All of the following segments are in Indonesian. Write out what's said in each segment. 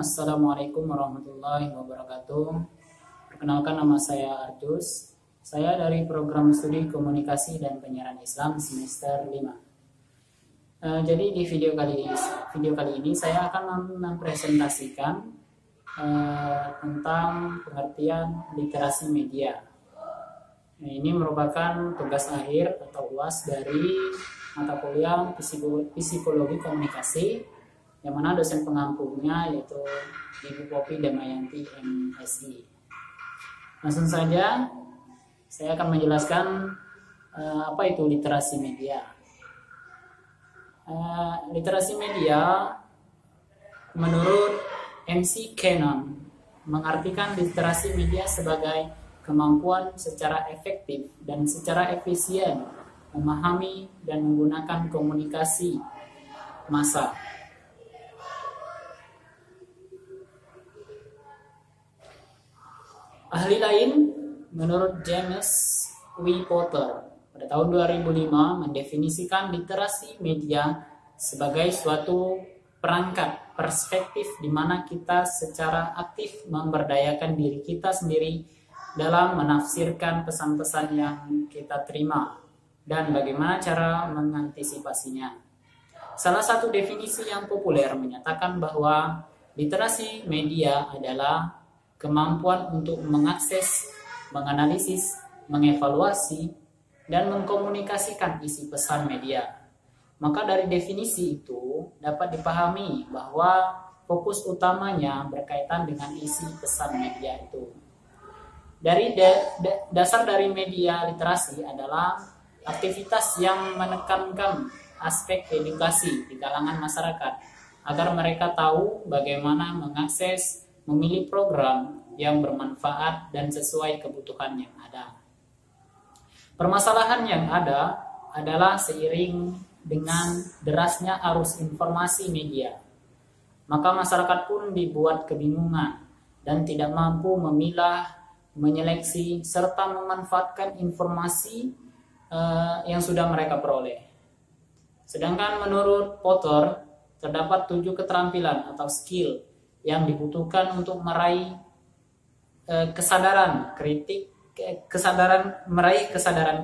Assalamualaikum warahmatullahi wabarakatuh. Perkenalkan, nama saya Arjus. Saya dari program studi komunikasi dan penyiaran Islam semester 5. Jadi di video kali ini saya akan mempresentasikan tentang pengertian literasi media. Ini merupakan tugas akhir atau UAS dari mata kuliah psikologi komunikasi, yang mana dosen pengampunya yaitu Ibu Popi Damayanti MSI. Langsung saja saya akan menjelaskan apa itu literasi media. Literasi media menurut MC Cannon mengartikan literasi media sebagai kemampuan secara efektif dan secara efisien memahami dan menggunakan komunikasi massa. Ahli lain menurut James W. Potter pada tahun 2005 mendefinisikan literasi media sebagai suatu perangkat perspektif di mana kita secara aktif memberdayakan diri kita sendiri dalam menafsirkan pesan-pesan yang kita terima dan bagaimana cara mengantisipasinya. Salah satu definisi yang populer menyatakan bahwa literasi media adalah kemampuan untuk mengakses, menganalisis, mengevaluasi, dan mengkomunikasikan isi pesan media. Maka dari definisi itu dapat dipahami bahwa fokus utamanya berkaitan dengan isi pesan media itu. Dari dasar dari media literasi adalah aktivitas yang menekankan aspek edukasi di kalangan masyarakat agar mereka tahu bagaimana mengakses, memilih program yang bermanfaat dan sesuai kebutuhan yang ada. Permasalahan yang ada adalah seiring dengan derasnya arus informasi media, maka masyarakat pun dibuat kebingungan dan tidak mampu memilah, menyeleksi, serta memanfaatkan informasi yang sudah mereka peroleh. Sedangkan menurut Potter, terdapat 7 keterampilan atau skill yang dibutuhkan untuk meraih kesadaran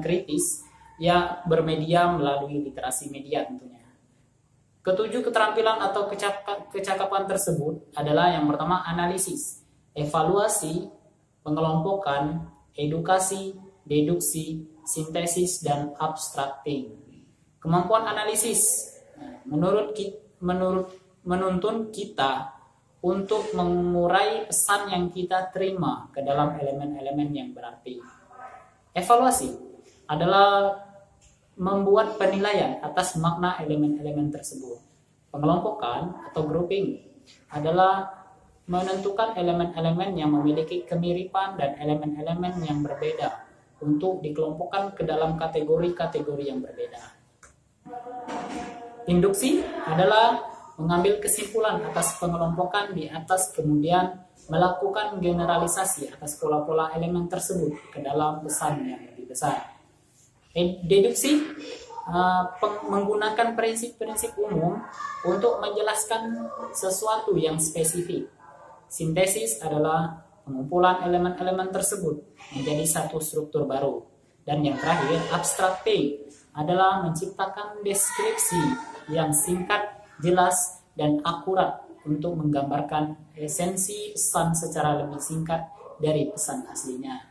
kritis yang bermedia melalui literasi media tentunya. Ketujuh keterampilan atau kecakapan tersebut adalah yang pertama analisis, evaluasi, pengelompokan, edukasi, deduksi, sintesis, dan abstracting. Kemampuan analisis menuntun kita untuk mengurai pesan yang kita terima ke dalam elemen-elemen yang berarti. Evaluasi adalah membuat penilaian atas makna elemen-elemen tersebut. Pengelompokan atau grouping adalah menentukan elemen-elemen yang memiliki kemiripan dan elemen-elemen yang berbeda untuk dikelompokkan ke dalam kategori-kategori yang berbeda. Induksi adalah mengambil kesimpulan atas pengelompokan di atas, kemudian melakukan generalisasi atas pola-pola elemen tersebut ke dalam pesan yang lebih besar. Deduksi menggunakan prinsip-prinsip umum untuk menjelaskan sesuatu yang spesifik. Sintesis adalah pengumpulan elemen-elemen tersebut menjadi satu struktur baru. Dan yang terakhir, abstracting adalah menciptakan deskripsi yang singkat, jelas, dan akurat untuk menggambarkan esensi pesan secara lebih singkat dari pesan aslinya.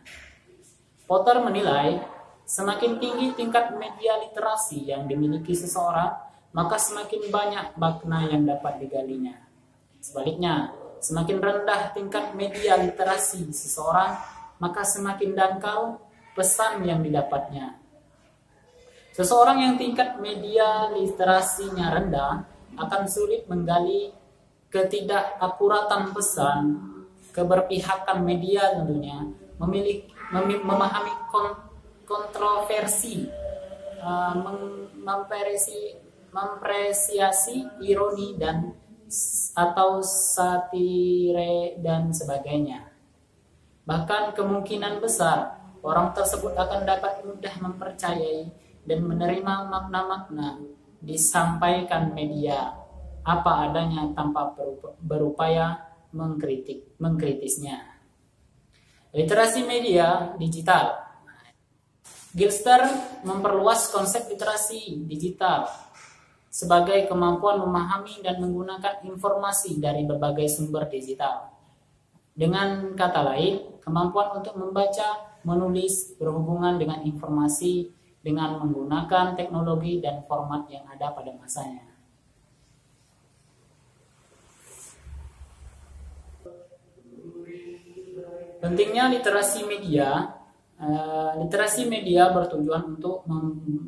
Potter menilai, semakin tinggi tingkat media literasi yang dimiliki seseorang, maka semakin banyak makna yang dapat digalinya. Sebaliknya, semakin rendah tingkat media literasi seseorang, maka semakin dangkal pesan yang didapatnya. Seseorang yang tingkat media literasinya rendah akan sulit menggali ketidakakuratan pesan, keberpihakan media tentunya, memahami kontroversi, mempresiasi ironi dan atau satire dan sebagainya. Bahkan kemungkinan besar orang tersebut akan dapat mudah mempercayai dan menerima makna-makna disampaikan media apa adanya tanpa berupaya mengkritisnya. Literasi media digital. Gilster memperluas konsep literasi digital sebagai kemampuan memahami dan menggunakan informasi dari berbagai sumber digital. Dengan kata lain, kemampuan untuk membaca, menulis, berhubungan dengan informasi dengan menggunakan teknologi dan format yang ada pada masanya. Pentingnya literasi media. Literasi media bertujuan untuk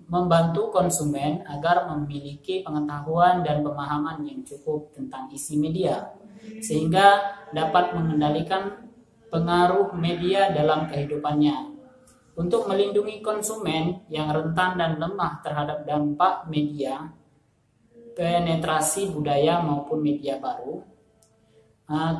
membantu konsumen agar memiliki pengetahuan dan pemahaman yang cukup tentang isi media, sehingga dapat mengendalikan pengaruh media dalam kehidupannya. Untuk melindungi konsumen yang rentan dan lemah terhadap dampak media, penetrasi budaya maupun media baru.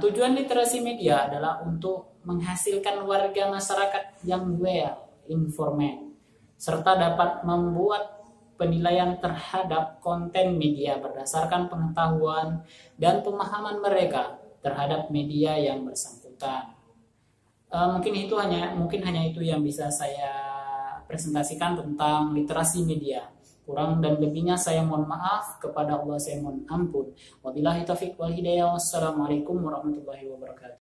Tujuan literasi media adalah untuk menghasilkan warga masyarakat yang well informed, serta dapat membuat penilaian terhadap konten media berdasarkan pengetahuan dan pemahaman mereka terhadap media yang bersangkutan. Mungkin hanya itu yang bisa saya presentasikan tentang literasi media. Kurang dan lebihnya saya mohon maaf, kepada Allah saya mohon ampun. Wabillahi taufiq wal hidayah. Wassalamualaikum warahmatullahi wabarakatuh.